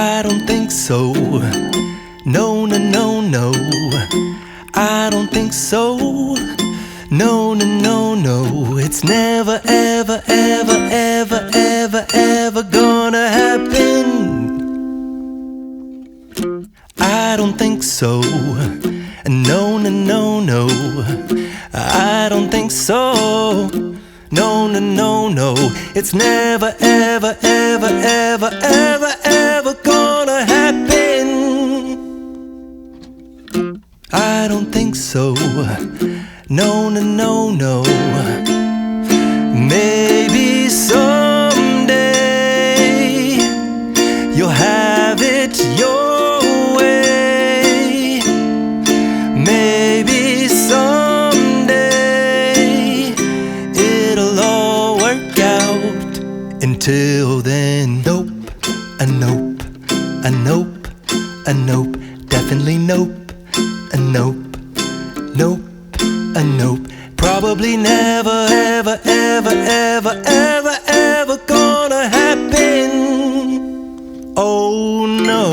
I don't think so. No, no, no, no. I don't think so. No, no, no, no. It's never, ever, ever, ever, ever, ever gonna happen. I don't think so. No, no, no, no. I don't think so. No, no, no, no. It's never, ever, ever, ever, ever, ever gonna happen. I don't think so. No, no, no, no. Maybe someday you'll have it your way. Maybe someday it'll all work out. Until then, nope, a nope, a nope, a nope, definitely nope, a nope, nope, a nope. Probably never, ever, ever, ever, ever, ever gonna happen. Oh no.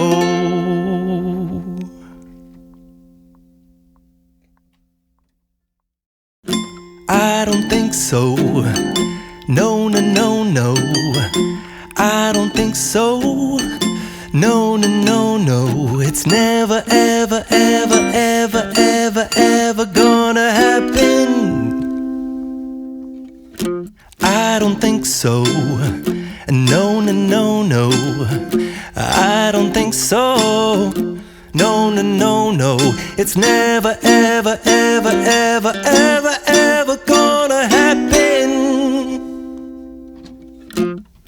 I don't think so. No, no, no, no. I don't think so. No, no, no, no. It's never, ever, ever, ever, ever, ever gonna happen. I don't think so. No, no, no, no. I don't think so. No, no, no, no. It's never, ever, ever, ever, ever, ever gonna happen.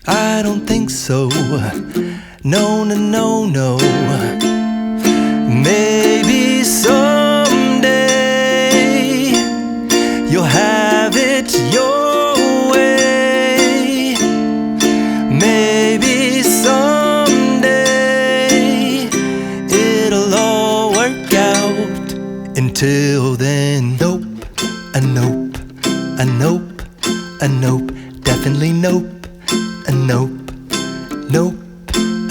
I don't think so. No, no, no, no. Maybe someday you'll have it your way. Maybe someday it'll all work out. Until then, nope, a nope, a nope, a nope, definitely nope, a nope, nope,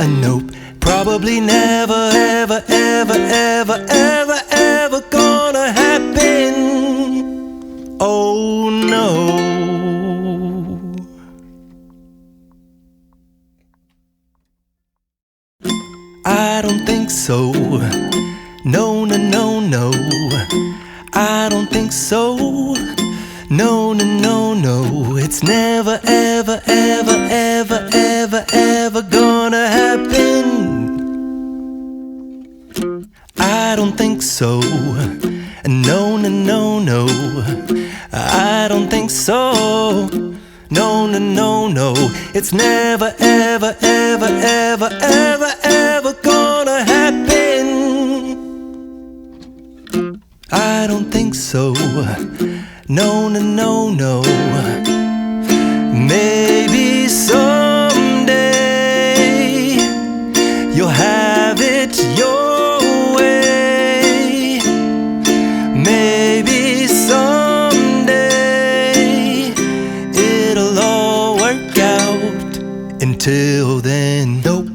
a nope. Probably never, ever, ever, ever, ever, ever gonna happen. Oh no. I don't think so. No, no, no, no. I don't think so. No, no, no, no. It's never, ever, ever, ever, ever, ever gonna happen. I don't think so. No, no, no, no. I don't think so. No, no, no, no. It's never, ever, ever, ever, ever, ever gonna happen. I don't think so. No, no, no, no. Maybe someday you'll have it your way. Maybe someday it'll all work out. Until then, nope,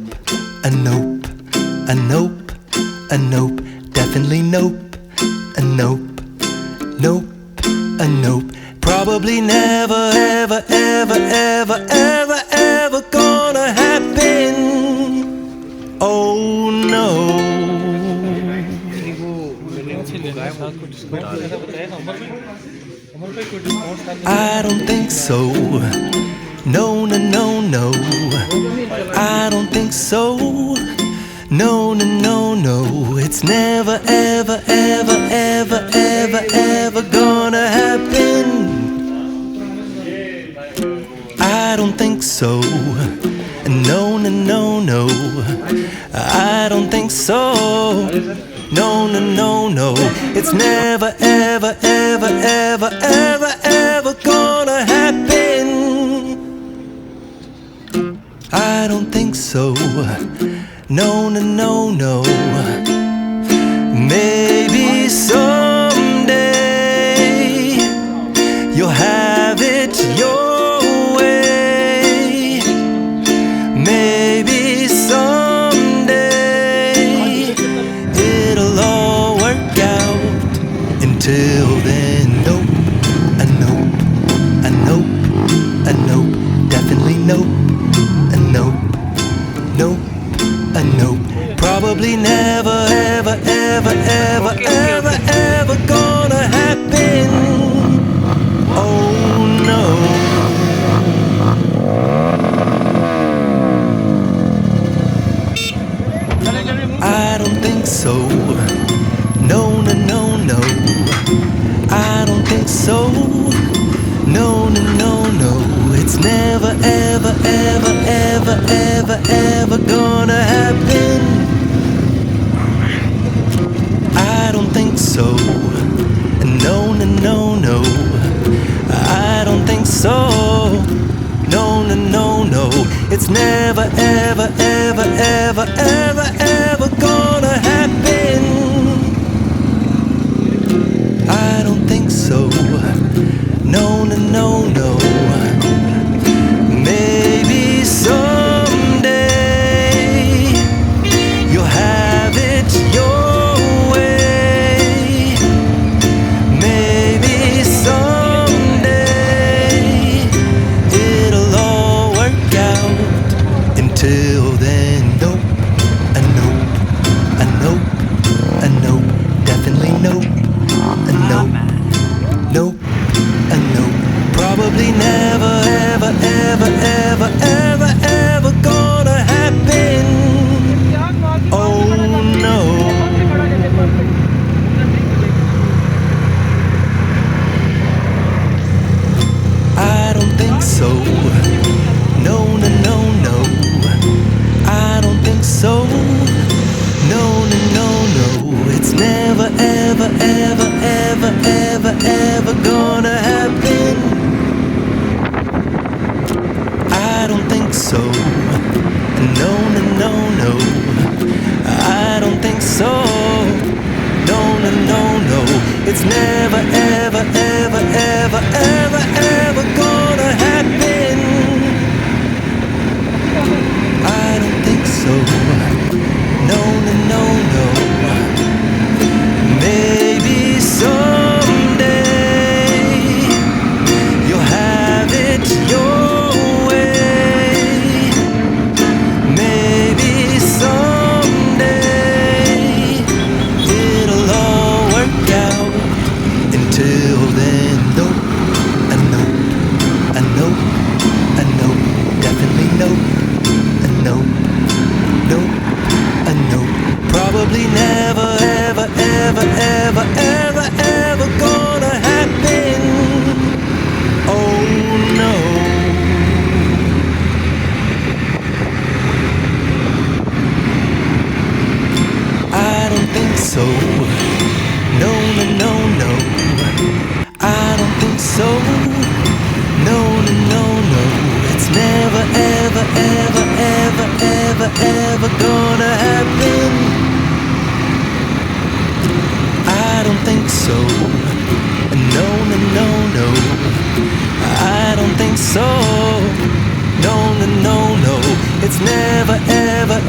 a nope, a nope, a nope, definitely nope, a nope, nope, a nope. Probably never, ever, ever, ever, ever, ever gonna happen. Oh no. I don't think so. No, no, no, no. I don't think so. No, no, no, no. It's never, ever, ever, ever, ever, ever gonna happen. I don't think so. No, no, no, no. I don't think so. No, no, no, no. It's never, ever, ever, ever, ever, ever gonna happen. I don't think so. No, no, no, no. Maybe someday you'll have it your way. Maybe someday Nope, a nope. Probably never, ever, ever, ever, ever, ever gonna happen. Oh no. I don't think so. No, no, no, no. I don't think so. No, no, no, no. It's never, ever, ever, ever, ever, ever gonna happen. I don't think so. No, no, no, no. I don't think so. No, no, no, no. It's never, ever, ever, ever, ever, ever gonna happen. I don't think so. No, no, no, no. Maybe someday you'll have it your way. Maybe someday it'll all work out. Until then, nope, a nope, a nope, a nope, definitely nope, a nope, nope, a nope. Probably never, ever, ever, ever, ever, ever gonna happen. Oh no. I don't think so. No, no, no, no. I don't think so. No, no, no, no. It's never, ever, ever, ever, ever, ever gonna happen. I don't think so. No, no, no, no. I don't think so. No, no, no, no. It's never, ever, ever, ever, ever, ever gonna happen. I don't think so. No, no, no, no. Maybe someday you'll have it your way. Maybe someday it'll all work out. Until then, nope, a nope, a nope, a nope, definitely nope, a nope, nope, a nope. Probably never, ever, ever, ever, ever, ever gonna happen. Oh no. I don't think so. No, no, no, no. I don't think so. No, no, no, no. It's never, ever, ever, ever, ever, ever gonna happen. I don't think so. No, no, no, no. I don't think so. No, no, no, no. It's never, ever,